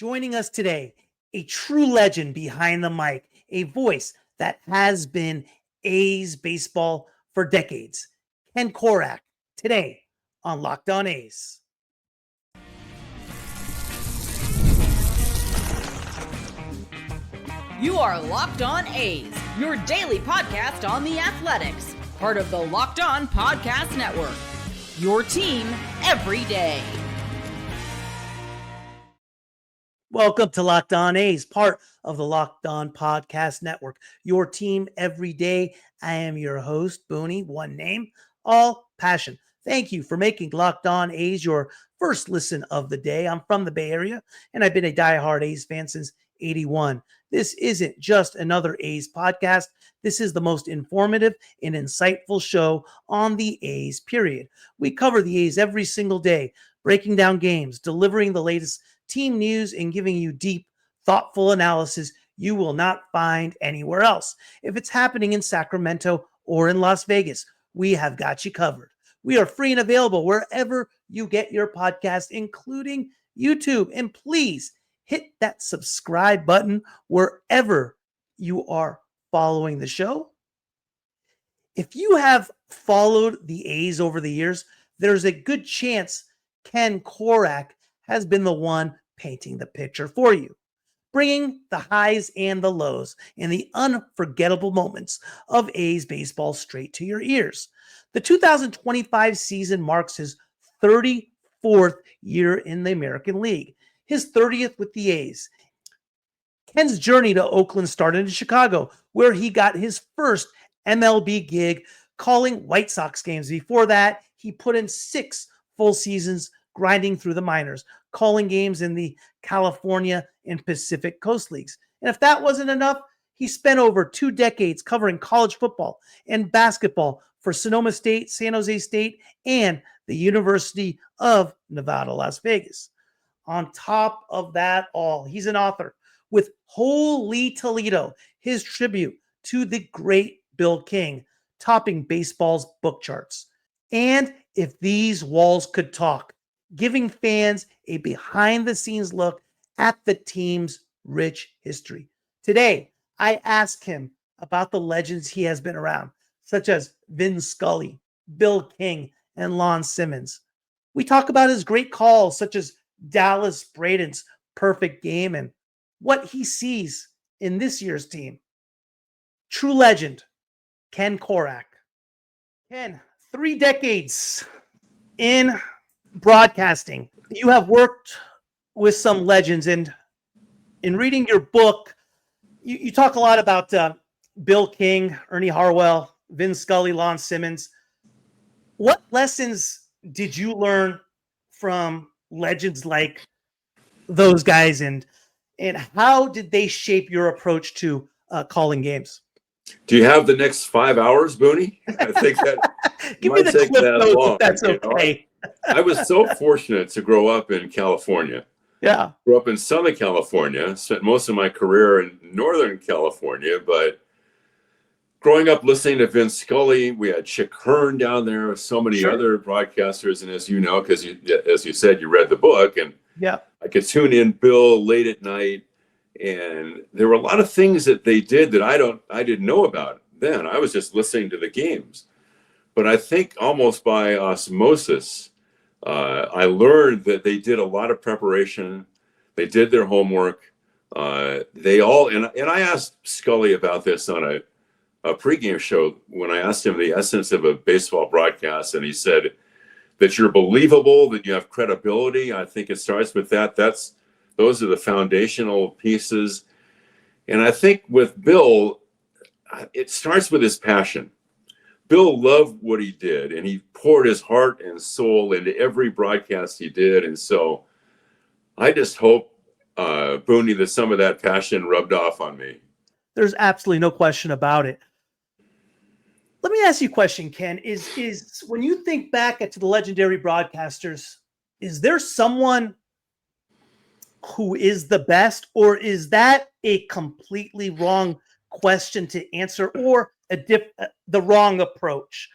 Joining us today, a true legend behind the mic, a voice that has been A's baseball for decades. Ken Korach, today on Locked On A's. You are Locked On A's, your daily podcast on the Athletics, part of the Locked On Podcast Network. Your team every day. Welcome to Locked On A's, part of the Locked On Podcast Network. Your team every day. I am your host, Booney, one name, all passion. Thank you for making Locked On A's your first listen of the day. I'm from the Bay Area, and I've been a diehard A's fan since '81. This isn't just another A's podcast. This is the most informative and insightful show on the A's, period. We cover the A's every single day, breaking down games, delivering the latest team news, and giving you deep, thoughtful analysis you will not find anywhere else. If it's happening in Sacramento or in Las Vegas, we have got you covered. We are free and available wherever you get your podcast, including YouTube. And please hit that subscribe button wherever you are following the show. If you have followed the A's over the years, there's a good chance Ken Korach has been the one painting the picture for you, bringing the highs and the lows and the unforgettable moments of A's baseball straight to your ears. The 2025 season marks his 34th year in the American League, his 30th with the A's. Ken's journey to Oakland started in Chicago, where he got his first MLB gig calling White Sox games. Before that, he put in 6 full seasons grinding through the minors, calling games in the California and Pacific Coast Leagues. And if that wasn't enough, he spent over 2 decades covering college football and basketball for Sonoma State, San Jose State, and the University of Nevada, Las Vegas. On top of that all, he's an author with Holy Toledo, his tribute to the great Bill King, topping baseball's book charts. And If These Walls Could Talk, giving fans a behind-the-scenes look at the team's rich history. Today, I asked him about the legends he has been around, such as Vin Scully, Bill King, and Lon Simmons. We talk about his great calls, such as Dallas Braden's perfect game, and what he sees in this year's team. True legend, Ken Korach. Ken, 3 decades in broadcasting. You have worked with some legends, and in reading your book, you talk a lot about Bill King, Ernie Harwell, Vin Scully, Lon Simmons. What lessons did you learn from legends like those guys, and how did they shape your approach to calling games? Do you have the next 5 hours, Booney? I think that give me the clip notes long, if that's okay. I was so fortunate to grow up in California. Yeah. Grew up in Southern California, spent most of my career in Northern California, but growing up listening to Vin Scully, we had Chick Hearn down there, so many other broadcasters, and as you know, because as you said, you read the book, and I could tune in Bill late at night, and there were a lot of things that they did that I didn't know about then. I was just listening to the games. But I think almost by osmosis, I learned that they did a lot of preparation. They did their homework. They all, and I asked Scully about this on a pregame show when I asked him the essence of a baseball broadcast, and he said that you're believable, that you have credibility. I think it starts with that. Those are the foundational pieces. And I think with Bill, it starts with his passion. Bill loved what he did, and he poured his heart and soul into every broadcast he did. And so I just hope, Booney, that some of that passion rubbed off on me. There's absolutely no question about it. Let me ask you a question, Ken. Is when you think back to the legendary broadcasters, is there someone who is the best, or is that a completely wrong question to answer, or the wrong approach?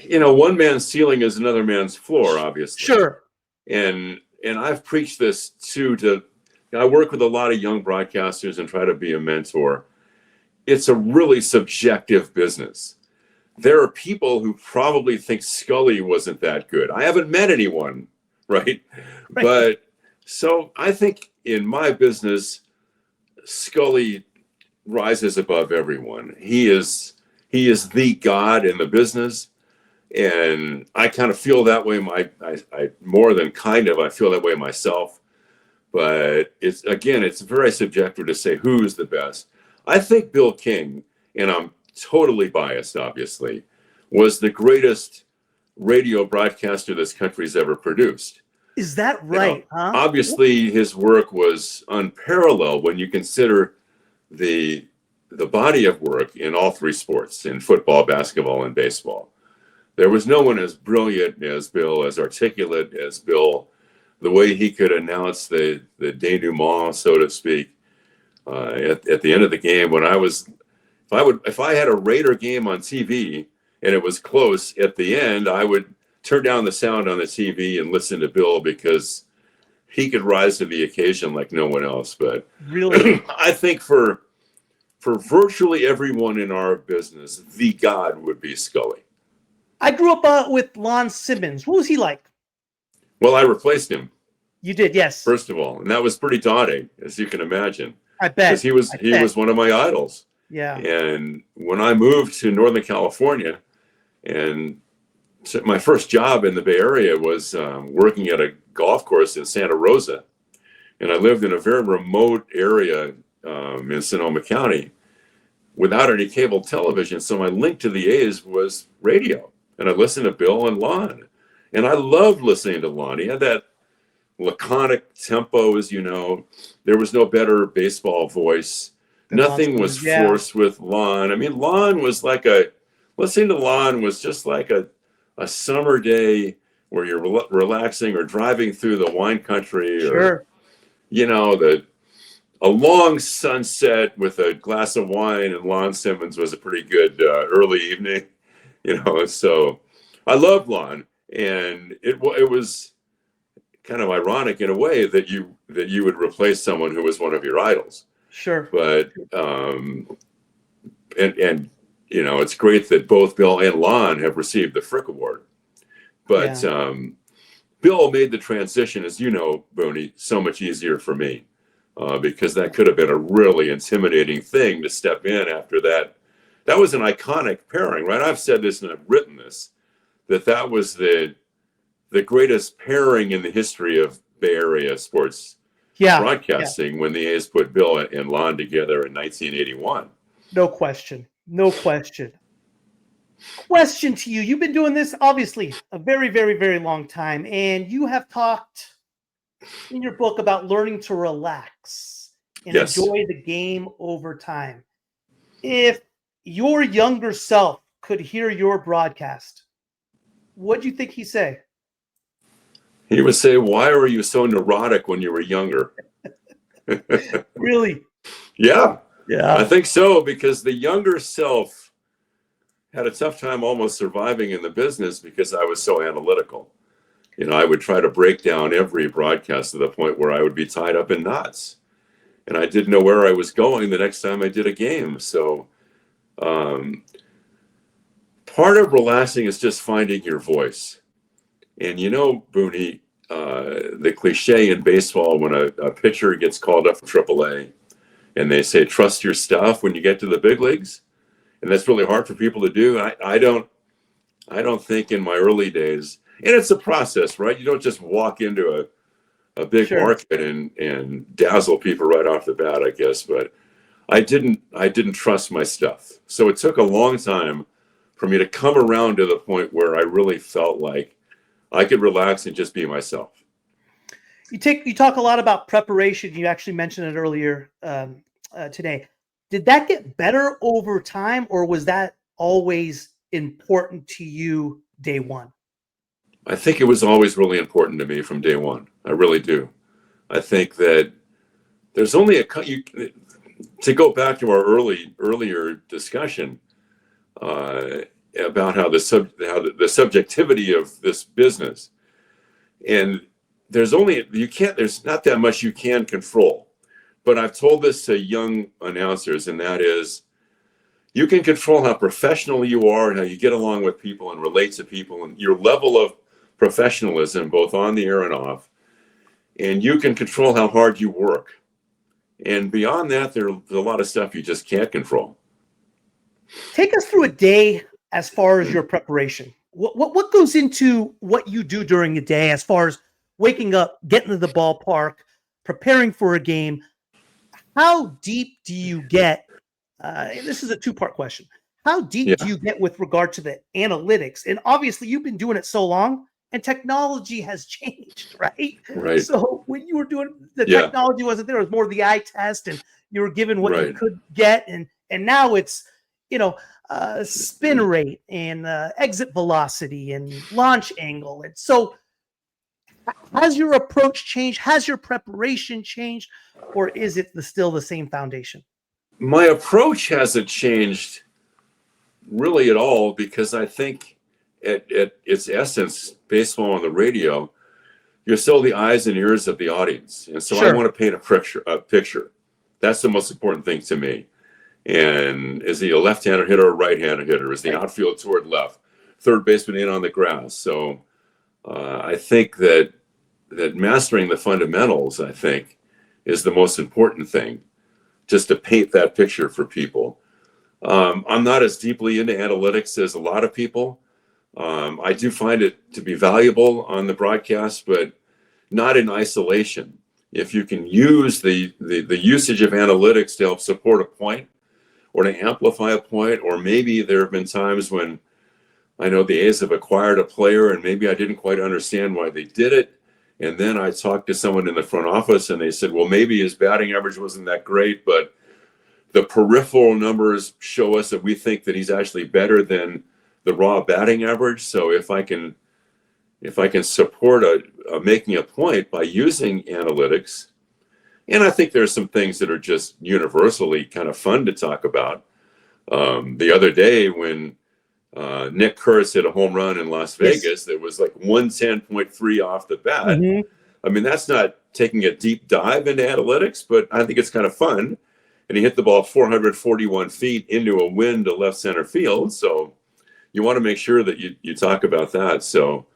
One man's ceiling is another man's floor, obviously. Sure. And and I've preached this too. I work with a lot of young broadcasters and try to be a mentor. It's a really subjective business. There are people who probably think Scully wasn't that good. I haven't met anyone, right? But so I think in my business, Scully rises above everyone. He is the God in the business. And I kind of feel that way. I more than kind of, I feel that way myself. But it's very subjective to say who's the best. I think Bill King, and I'm totally biased, obviously, was the greatest radio broadcaster this country's ever produced. Is that right? Huh? Obviously, his work was unparalleled when you consider the body of work in all three sports, in football, basketball, and baseball. There was no one as brilliant as Bill, as articulate as Bill, the way he could announce the denouement, so to speak, at the end of the game. If I had a Raider game on TV and it was close at the end, I would turn down the sound on the TV and listen to Bill because he could rise to the occasion like no one else. But really, I think for virtually everyone in our business, the God would be Scully. I grew up with Lon Simmons. What was he like? Well, I replaced him. You did, yes. First of all, and that was pretty daunting, as you can imagine. I bet. Because he was one of my idols. Yeah. And when I moved to Northern California, and my first job in the Bay Area was working at a golf course in Santa Rosa. And I lived in a very remote area in Sonoma County without any cable television. So my link to the A's was radio. And I listened to Bill and Lon. And I loved listening to Lon. He had that laconic tempo, as you know. There was no better baseball voice. Nothing was forced with Lon. I mean, listening to Lon was just like a summer day where you're relaxing or driving through the wine country. Sure. Or, a long sunset with a glass of wine and Lon Simmons was a pretty good early evening. So I loved Lon, and it was kind of ironic in a way that you would replace someone who was one of your idols. Sure. But it's great that both Bill and Lon have received the Frick Award. But Bill made the transition, as you know, Booney, so much easier for me because that could have been a really intimidating thing to step in after that. That was an iconic pairing, right? I've said this and I've written this, that was the greatest pairing in the history of Bay Area sports broadcasting when the A's put Bill and Lon together in 1981. No question. No question. Question to you. You've been doing this, obviously, a very, very, very long time, and you have talked in your book about learning to relax and enjoy the game over time. If your younger self could hear your broadcast, what do you think he'd say? He would say, "Why were you so neurotic when you were younger?" Really? Yeah. Yeah. I think so, because the younger self had a tough time almost surviving in the business because I was so analytical. I would try to break down every broadcast to the point where I would be tied up in knots. And I didn't know where I was going the next time I did a game. So part of relaxing is just finding your voice. And Booney, the cliche in baseball when a pitcher gets called up from AAA and they say, trust your stuff when you get to the big leagues. And that's really hard for people to do. I don't think in my early days, and it's a process, right? You don't just walk into a big market and dazzle people right off the bat, I guess. But I didn't trust my stuff. So it took a long time for me to come around to the point where I really felt like I could relax and just be myself. You talk a lot about preparation. You actually mentioned it earlier today. Did that get better over time, or was that always important to you day one? I think it was always really important to me from day one. I really do. I think that there's only to go back to our earlier discussion about how the subjectivity of this business, and there's not that much you can control. But I've told this to young announcers, and that is, you can control how professional you are and how you get along with people and relate to people and your level of professionalism, both on the air and off. And you can control how hard you work. And beyond that, there's a lot of stuff you just can't control. Take us through a day as far as your preparation. What goes into what you do during a day as far as waking up, getting to the ballpark, preparing for a game? How deep do you get? This is a two-part question. How deep do you get with regard to the analytics? And obviously, you've been doing it so long, and technology has changed, right? Right. So when you were doing the technology wasn't there; it was more of the eye test, and you were given what you could get, and now it's spin rate and exit velocity and launch angle, and so. Has your approach changed? Has your preparation changed? Or is it still the same foundation? My approach hasn't changed really at all, because I think at its essence, baseball on the radio, you're still the eyes and ears of the audience. And so I want to paint a picture. That's the most important thing to me. And is he a left-handed hitter or a right-handed hitter? Is the outfield toward left? Third baseman in on the grass? So I think that mastering the fundamentals, I think, is the most important thing, just to paint that picture for people. I'm not as deeply into analytics as a lot of people. I do find it to be valuable on the broadcast, but not in isolation. If you can use the usage of analytics to help support a point or to amplify a point, or maybe there have been times when I know the A's have acquired a player and maybe I didn't quite understand why they did it. And then I talked to someone in the front office and they said, well, maybe his batting average wasn't that great, but the peripheral numbers show us that we think that he's actually better than the raw batting average. So if I can support making a point by using analytics, and I think there's some things that are just universally kind of fun to talk about. The other day when Nick Kurtz hit a home run in Las Vegas that was like 110.3 off the bat. Mm-hmm. I mean, that's not taking a deep dive into analytics, but I think it's kind of fun. And he hit the ball 441 feet into a wind to left center field. So you want to make sure that you talk about that. So,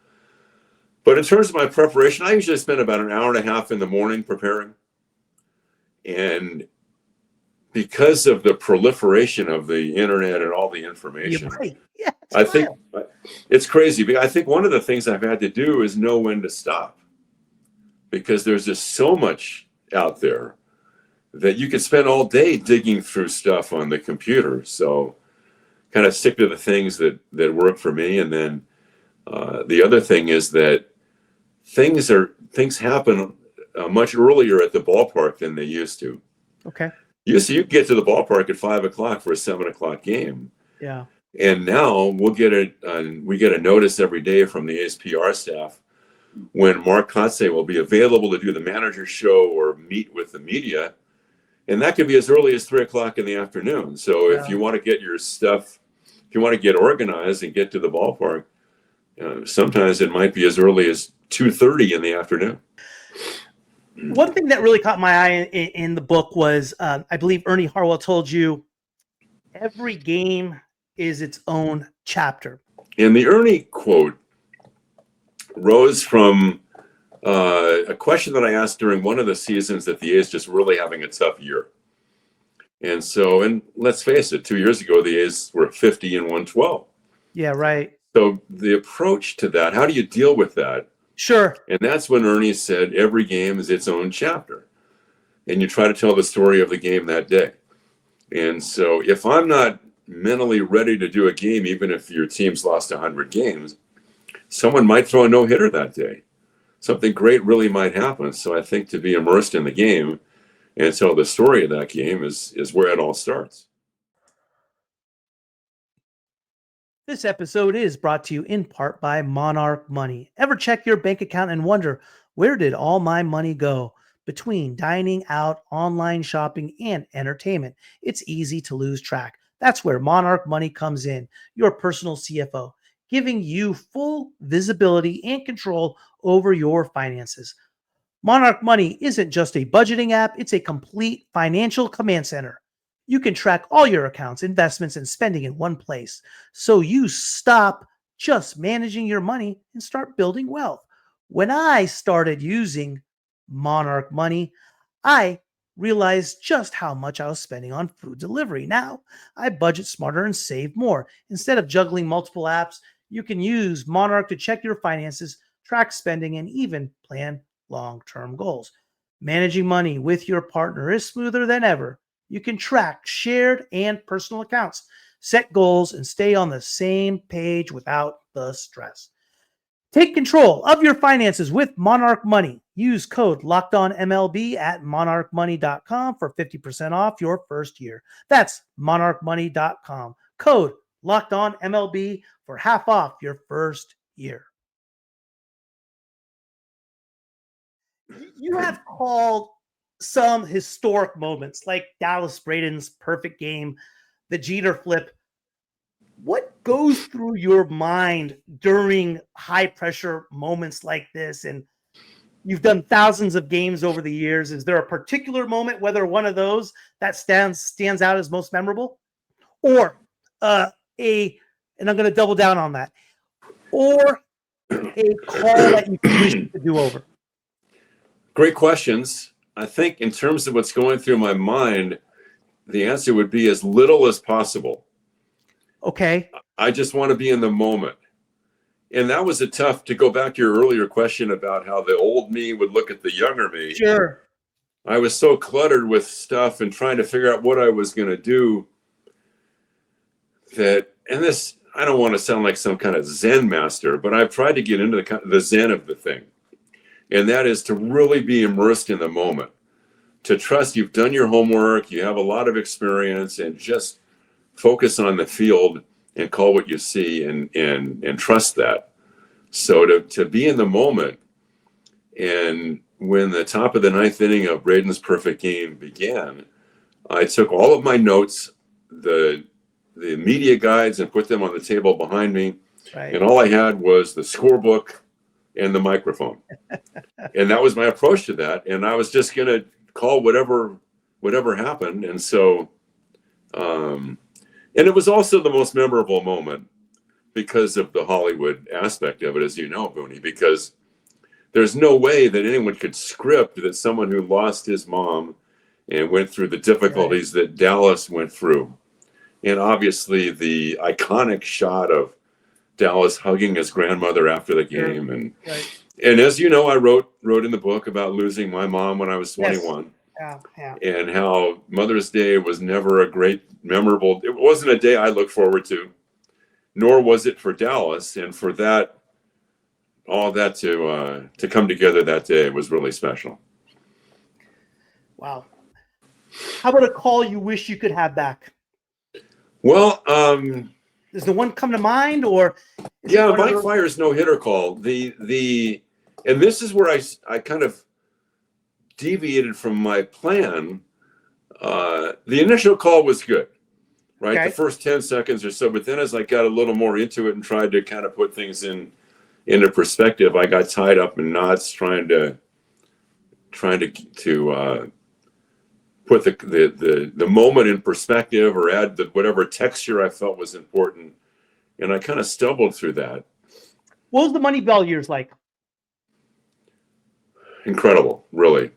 but in terms of my preparation, I usually spend about an hour and a half in the morning preparing. And because of the proliferation of the internet and all the information, I think it's crazy. But I think one of the things I've had to do is know when to stop, because there's just so much out there that you could spend all day digging through stuff on the computer. So kind of stick to the things that work for me. And then the other thing is that things happen much earlier at the ballpark than they used to. Okay. You get to the ballpark at 5 o'clock for a 7 o'clock game. Yeah. And now we get a notice every day from the A's PR staff when Mark Kotsay will be available to do the manager show or meet with the media. And that could be as early as 3 o'clock in the afternoon. So if you want to get your stuff, if you want to get organized and get to the ballpark, sometimes it might be as early as 2:30 in the afternoon. One thing that really caught my eye in the book was, I believe Ernie Harwell told you, every game is its own chapter. And the Ernie quote rose from a question that I asked during one of the seasons that the A's just really having a tough year. And so, and let's face it, 2 years ago, the A's were 50 and 112. Yeah, right. So the approach to that, how do you deal with that? Sure. And that's when Ernie said, every game is its own chapter. And you try to tell the story of the game that day. And so if I'm not mentally ready to do a game, even if your team's lost 100 games, someone might throw a no-hitter that day. Something great really might happen. So I think to be immersed in the game and tell the story of that game is where it all starts. This episode is brought to you in part by Monarch Money. Ever check your bank account and wonder, where did all my money go? Between dining out, online shopping, and entertainment, it's easy to lose track. That's where Monarch Money comes in, your personal CFO, giving you full visibility and control over your finances. Monarch Money isn't just a budgeting app, it's a complete financial command center. You can track all your accounts, investments, and spending in one place. So you stop just managing your money and start building wealth. When I started using Monarch Money, I realized just how much I was spending on food delivery. Now I budget smarter and save more. Instead of juggling multiple apps, you can use Monarch to check your finances, track spending, and even plan long-term goals. Managing money with your partner is smoother than ever. You can track shared and personal accounts, set goals, and stay on the same page without the stress. Take control of your finances with Monarch Money. Use code LOCKEDONMLB at monarchmoney.com for 50% off your first year. That's monarchmoney.com. Code LOCKEDONMLB for half off your first year. You have called some historic moments like Dallas Braden's perfect game, the Jeter flip. What goes through your mind during high pressure moments like this? And you've done thousands of games over the years. Is there a particular moment, whether one of those that stands out as most memorable, or and I'm going to double down on that, or a call that you wish you could do over? Great questions. I think in terms of what's going through my mind, the answer would be as little as possible. Okay. I just want to be in the moment. And that was to go back to your earlier question about how the old me would look at the younger me. Sure. I was so cluttered with stuff and trying to figure out what I was going to do I don't want to sound like some kind of Zen master, but I've tried to get into the Zen of the thing. And that is to really be immersed in the moment, to trust you've done your homework, you have a lot of experience, and just focus on the field and call what you see and trust that. So to be in the moment, and when the top of the ninth inning of Braden's perfect game began, I took all of my notes, the media guides, and put them on the table behind me. Right. And all I had was the scorebook and the microphone. And that was my approach to that. And I was just going to call whatever happened. And so, and it was also the most memorable moment because of the Hollywood aspect of it, as you know, Booney, because there's no way that anyone could script that someone who lost his mom and went through the difficulties that Dallas went through. And obviously the iconic shot of Dallas hugging his grandmother after the game. And as you know, I wrote in the book about losing my mom when I was 21. Yes. Yeah. And how Mother's Day was never a great, memorable, it wasn't a day I look forward to, nor was it for Dallas. And for that, all that to come together that day was really special. Wow. How about a call you wish you could have back? Well, does the one come to mind, or? Mike Fire's no-hitter call. And this is where I kind of deviated from my plan. The initial call was good, right? Okay. The first 10 seconds or so, but then as I got a little more into it and tried to kind of put things into perspective, I got tied up in knots trying to put the moment in perspective or add whatever texture I felt was important. And I kind of stumbled through that. What was the Moneyball years like? Incredible, really.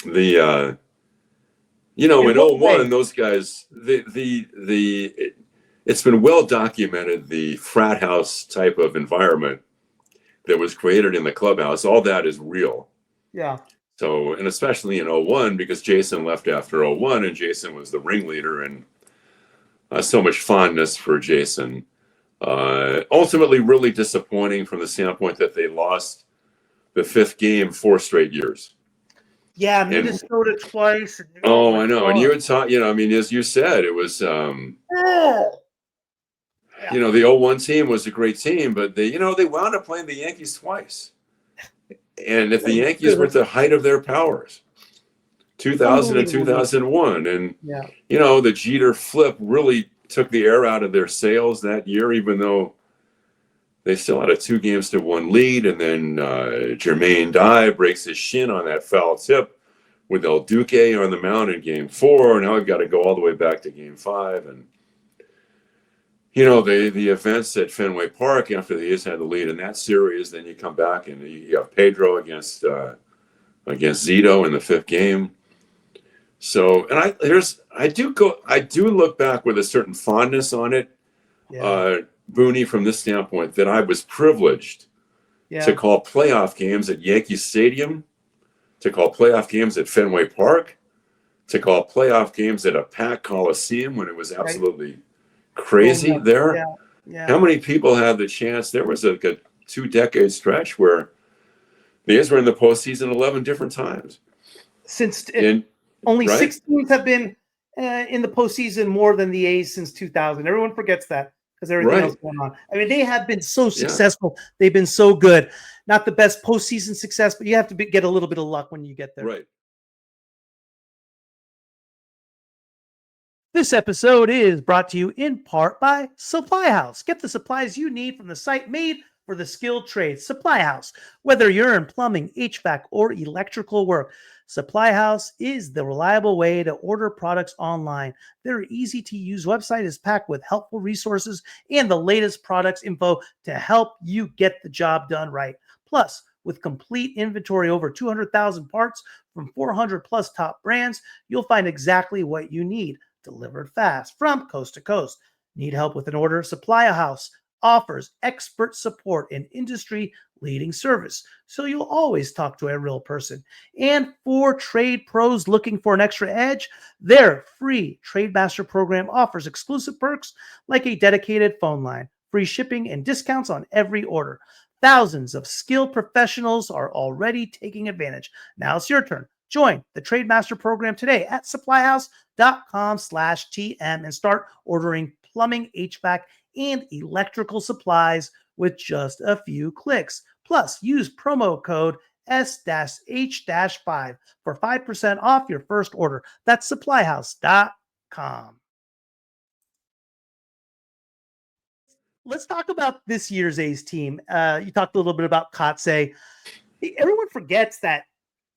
In 01, those guys, it's been well documented, the frat house type of environment that was created in the clubhouse. All that is real. Yeah. So, and especially in 01, because Jason left after 01, and Jason was the ringleader, and so much fondness for Jason. Ultimately, really disappointing from the standpoint that they lost the fifth game 4 straight years. Yeah, Minnesota twice. Oh, I know. And you had taught, as you said, it was, the 01 team was a great team, but they wound up playing the Yankees twice. And if the Yankees were at the height of their powers, 2000 and 2001, and the Jeter flip really took the air out of their sails that year, even though They still had a 2-1 lead, and then Jermaine Dye breaks his shin on that foul tip with El Duque on the mound in Game 4. Now we've got to go all the way back to Game 5, and the events at Fenway Park after the A's had the lead in that series. Then you come back and you have Pedro against Zito in the 5th game. So, and I do look back with a certain fondness on it. Yeah. Booney, from this standpoint, that I was privileged to call playoff games at Yankee Stadium, to call playoff games at Fenway Park, to call playoff games at a packed Coliseum when it was absolutely crazy there. Yeah. Yeah. How many people had the chance? There was a 2-decade stretch where the A's were in the postseason 11 different times. Only 6 teams have been in the postseason more than the A's since 2000. Everyone forgets that because everything else going on. I mean, they have been so successful. Yeah. They've been so good. Not the best postseason success, but you have to get a little bit of luck when you get there. Right. This episode is brought to you in part by Supply House. Get the supplies you need from the site made for the skilled trades. Supply House. Whether you're in plumbing, HVAC, or electrical work, Supply House is the reliable way to order products online. Their easy-to-use website is packed with helpful resources and the latest products info to help you get the job done right. Plus, with complete inventory over 200,000 parts from 400 plus top brands, you'll find exactly what you need, delivered fast from coast to coast. Need help with an order? Supply House offers expert support and industry-leading service, so you'll always talk to a real person. And for trade pros looking for an extra edge, their free Trademaster program offers exclusive perks like a dedicated phone line, free shipping, and discounts on every order. Thousands of skilled professionals are already taking advantage. Now it's your turn. Join the Trademaster program today at supplyhouse.com/TM and start ordering plumbing, HVAC, and electrical supplies with just a few clicks. Plus, use promo code S-H-5 for 5% off your first order. That's supplyhouse.com. Let's talk about this year's A's team. You talked a little bit about Kotsay. Everyone forgets that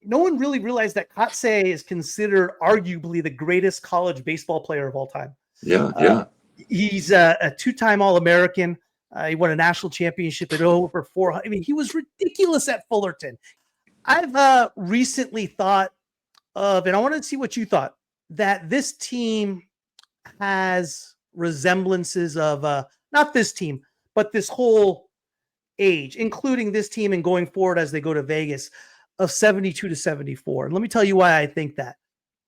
no one really realized that Kotsay is considered arguably the greatest college baseball player of all time. Yeah. He's a 2-time All-American. He won a national championship at over 400. I mean, he was ridiculous at Fullerton. I've recently thought of, and I wanted to see what you thought, that this team has resemblances of, not this team, but this whole age, including this team and going forward as they go to Vegas, of 72 to 74. And let me tell you why I think that.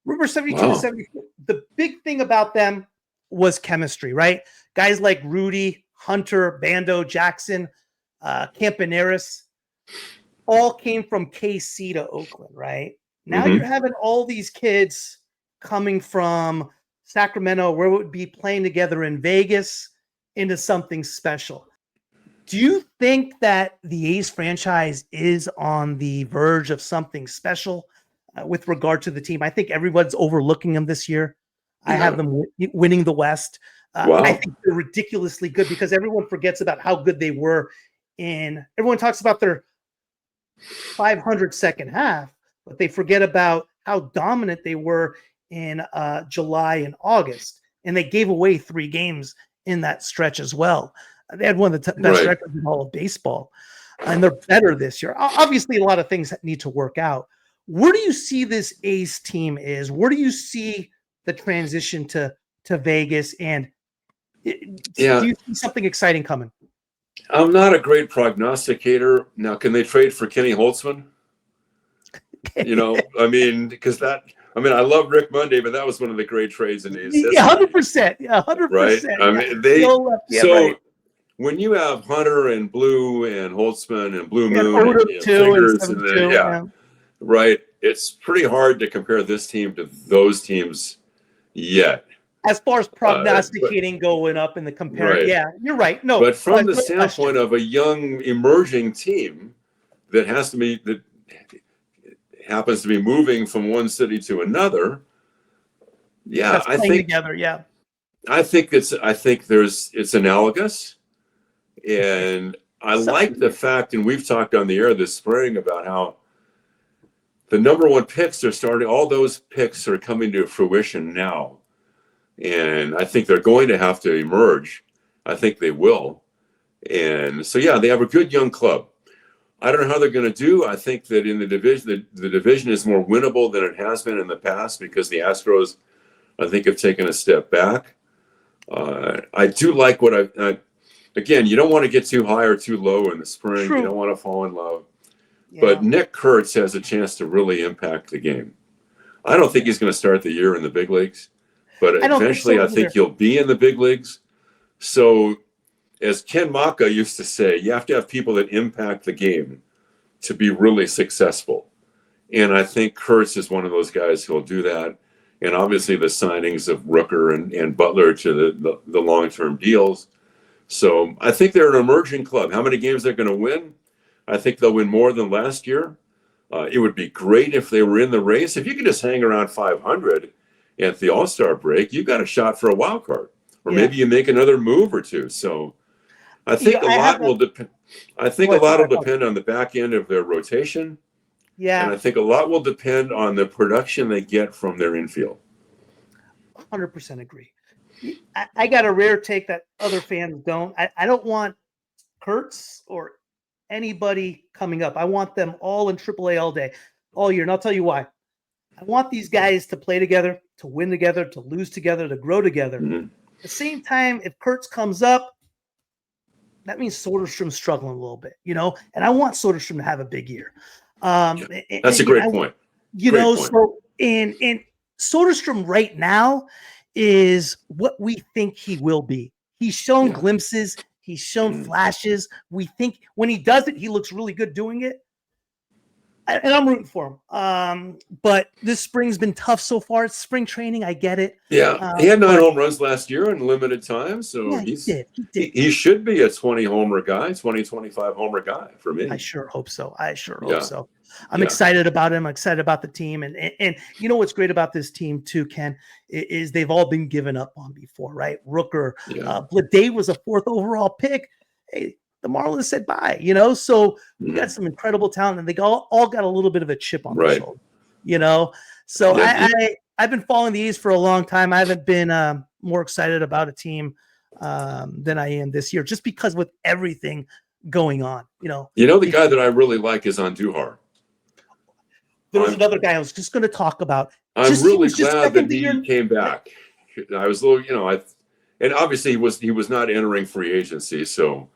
Remember 72 to 74? The big thing about them was chemistry, right? Guys like Rudy, Hunter, Bando, Jackson, Campaneris, all came from KC to Oakland, right? Now you're having all these kids coming from Sacramento, where it would be playing together in Vegas, into something special. Do you think that the A's franchise is on the verge of something special with regard to the team? I think everyone's overlooking them this year. I have them winning the West. I think they're ridiculously good because everyone forgets about how good they were everyone talks about their 500 second half, but they forget about how dominant they were in July and August. And they gave away 3 games in that stretch as well. They had one of the best records in all of baseball, and they're better this year. Obviously, a lot of things need to work out. Where do you see this A's team is? Where do you see the transition to Vegas? And do you see something exciting coming? I'm not a great prognosticator. Now, can they trade for Kenny Holtzman? Because I love Rick Monday, but that was one of the great trades in A's history. 100%. Yeah, 100%. Right? When you have Hunter and Blue and Holtzman and Blue Moon and Fingers, right, it's pretty hard to compare this team to those teams yet. As far as prognosticating going up in the compare, you're right. No, but from the standpoint of a young emerging team that happens to be moving from one city to another, I think together, I think it's analogous, and I like the fact, and we've talked on the air this spring about how the number one picks are starting, all those picks are coming to fruition now. And I think they're going to have to emerge. I think they will. And so, yeah, they have a good young club. I don't know how they're going to do. I think that in the division, the division is more winnable than it has been in the past because the Astros, I think, have taken a step back. I do like what again, you don't want to get too high or too low in the spring. True. You don't want to fall in love. Yeah. But Nick Kurtz has a chance to really impact the game. I don't think he's going to start the year in the big leagues, but eventually I think he'll be in the big leagues. So, as Ken Maka used to say, you have to have people that impact the game to be really successful. And I think Kurtz is one of those guys who'll do that. And obviously the signings of Rooker and Butler to the long-term deals. So I think they're an emerging club. How many games they're going to win? I think they'll win more than last year. It would be great if they were in the race. If you could just hang around 500 at the All-Star break, you've got a shot for a wild card. Or maybe you make another move or two. So I think a lot will depend. I think a lot will depend on the back end of their rotation. Yeah. And I think a lot will depend on the production they get from their infield. 100% agree. I got a rare take that other fans don't. I don't want Kurtz or anybody coming up. I want them all in AAA all day, all year. And I'll tell you why. I want these guys to play together, to win together, to lose together, to grow together. Mm-hmm. At the same time, if Kurtz comes up, that means Soderstrom's struggling a little bit, and I want Soderstrom to have a big year. That's a great point. So and Soderstrom right now is what we think he will be. He's shown glimpses. He's shown flashes. We think when he does it, he looks really good doing it. And I'm rooting for him. But this spring's been tough so far. It's spring training. I get it. Yeah. He had 9 home runs last year in limited time. So he did. He should be a 20 homer guy, 20, 25 homer guy for me. I sure hope so. So. I'm excited about him. I'm excited about the team. And you know what's great about this team too, Ken, is they've all been given up on before, right? Rooker, Blade was a 4th overall pick. Hey, the Marlins said bye, so we got some incredible talent, and they all got a little bit of a chip on their shoulder, So I've been following the A's for a long time. I haven't been more excited about a team than I am this year, just because with everything going on, the guy that I really like is Andujar. There was another guy I was just going to talk about. I'm really glad that he came back. I was a little, and obviously he was not entering free agency, so.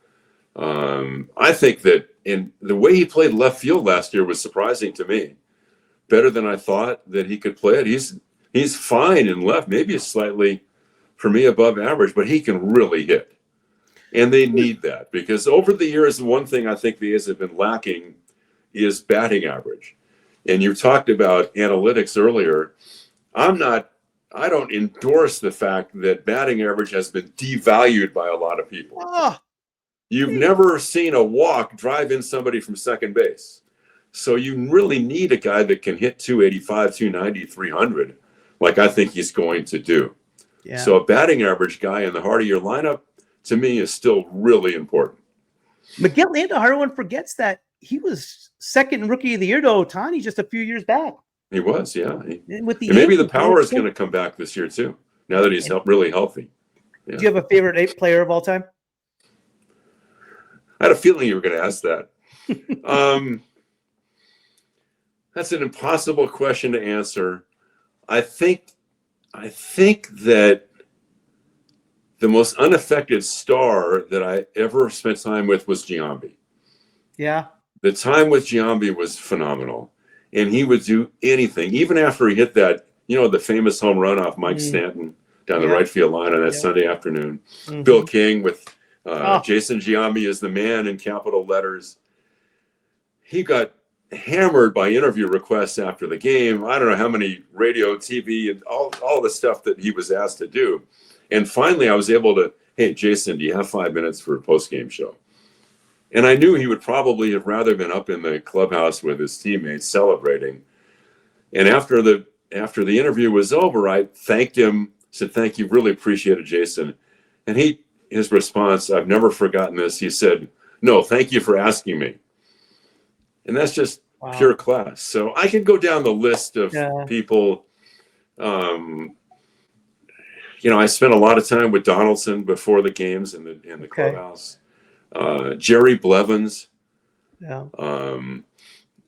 I think that in the way he played left field last year was surprising to me. Better than I thought that he could play it. He's fine in left, maybe slightly for me above average, but he can really hit. And they need that because over the years, one thing I think the A's have been lacking is batting average. And you talked about analytics earlier. I don't endorse the fact that batting average has been devalued by a lot of people. You've never seen a walk drive in somebody from second base. So you really need a guy that can hit 285, 290, 300, like I think he's going to do. Yeah. So a batting average guy in the heart of your lineup, to me, is still really important. Miguel Andujar, everyone forgets that he was second Rookie of the Year to Ohtani just a few years back. He was, yeah. And maybe the power is going to come back this year, too, now that he's really healthy. Yeah. Do you have a favorite player of all time? I had a feeling you were going to ask that. That's an impossible question to answer. I think that the most unaffected star that I ever spent time with was Giambi. Yeah. The time with Giambi was phenomenal. And he would do anything, even after he hit that, the famous home run off Mike Stanton down the right field line on that Sunday afternoon. Mm-hmm. Bill King with Jason Giambi is the man in capital letters. He got hammered by interview requests after the game. I don't know how many radio, TV, and all the stuff that he was asked to do. And finally, I was able to, hey, Jason, do you have 5 minutes for a post-game show? And I knew he would probably have rather been up in the clubhouse with his teammates celebrating. And after the interview was over, I thanked him, said, thank you, really appreciate it, Jason. And his response, I've never forgotten this. He said, no, thank you for asking me. And that's just pure class. So I can go down the list of people. I spent a lot of time with Donaldson before the games in the clubhouse. Jerry Blevins. Yeah.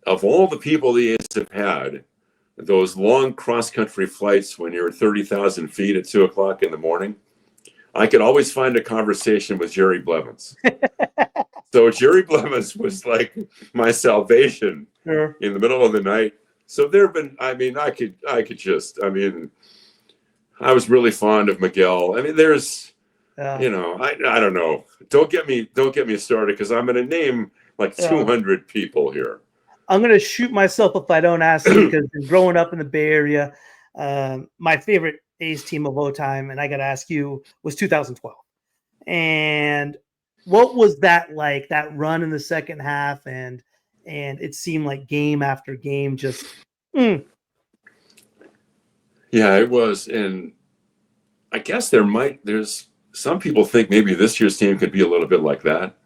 Of all the people the A's have had, those long cross-country flights when you're 30,000 feet at 2:00 in the morning, I could always find a conversation with Jerry Blevins. So Jerry Blevins was like my salvation in the middle of the night. So there have been, I was really fond of Miguel. I mean, there's, I don't know. Don't get me started, because I'm going to name like 200 people here. I'm going to shoot myself if I don't ask you, because growing up in the Bay Area, my favorite A's team of all time, and I got to ask you, was 2012. And what was that like, that run in the second half? And it seemed like game after game, just Yeah, it was. And I guess there's some people think maybe this year's team could be a little bit like that,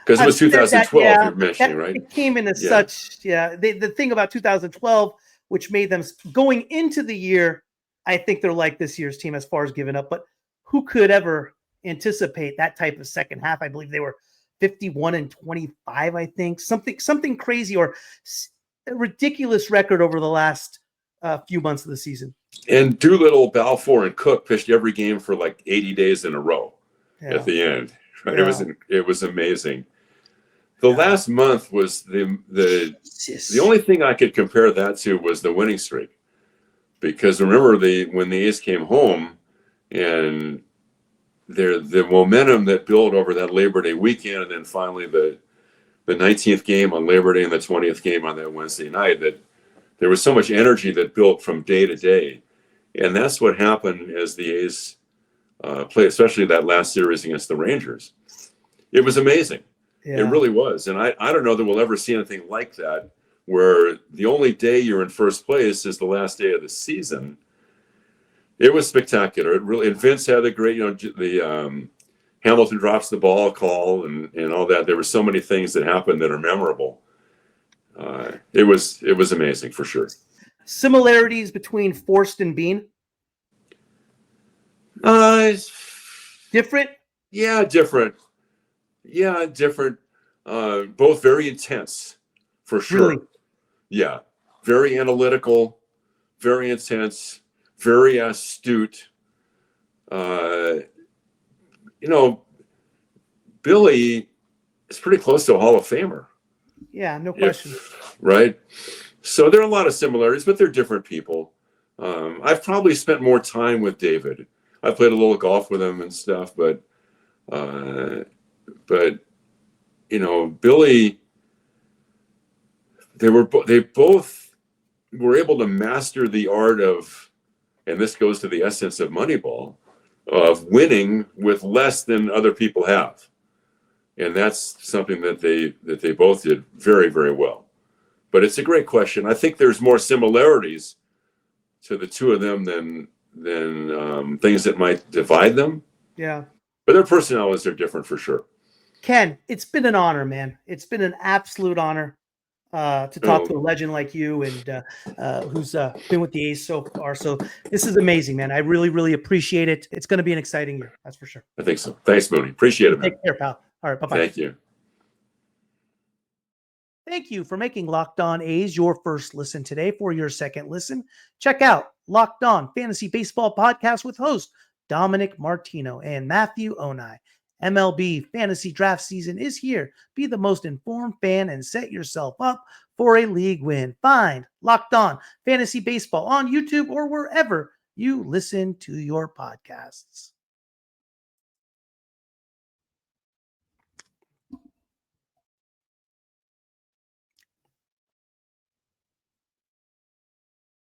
because it was 2012 you're mentioning, right? It came into such, the thing about 2012, which made them, going into the year, I think they're like this year's team as far as giving up. But who could ever anticipate that type of second half? I believe they were 51-25, I think, something crazy, or a ridiculous record over the last few months of the season. And Doolittle, Balfour, and Cook pitched every game for like 80 days in a row at the end. Right? It was amazing. The last month was the only thing I could compare that to was the winning streak, because remember when the A's came home, and the momentum that built over that Labor Day weekend, and then finally the 19th game on Labor Day and the 20th game on that Wednesday night, that there was so much energy that built from day to day. And that's what happened as the A's played, especially that last series against the Rangers. It was amazing. It really was. And I don't know that we'll ever see anything like that, where the only day you're in first place is the last day of the season. It was spectacular. It really, and Vince had a great, the Hamilton drops the ball call and all that. There were so many things that happened that are memorable. It was amazing for sure. Similarities between Forst and Bean? Different? Yeah, different. Yeah, different. Both very intense, for sure. Really? Yeah, very analytical, very intense, very astute. Billy is pretty close to a Hall of Famer. Yeah, no question. Right? So there are a lot of similarities, but they're different people. I've probably spent more time with David. I played a little golf with him and stuff, but Billy, they both were able to master the art of, and this goes to the essence of Moneyball, of winning with less than other people have. And that's something that they both did very, very well. But it's a great question. I think there's more similarities to the two of them than things that might divide them. Yeah. But their personalities are different for sure. Ken, it's been an honor, man. It's been an absolute honor to talk to a legend like you, and who's been with the A's so far. So this is amazing, man. I really, really appreciate it. It's going to be an exciting year. That's for sure. I think so. Thanks, Mooney. Appreciate it, man. Take care, pal. All right. Bye-bye. Thank you. Thank you for making Locked On A's your first listen today. For your second listen, check out Locked On Fantasy Baseball Podcast with host Dominic Martino and Matthew Onai. MLB fantasy draft season is here. Be the most informed fan and set yourself up for a league win. Find Locked On Fantasy Baseball on YouTube or wherever you listen to your podcasts.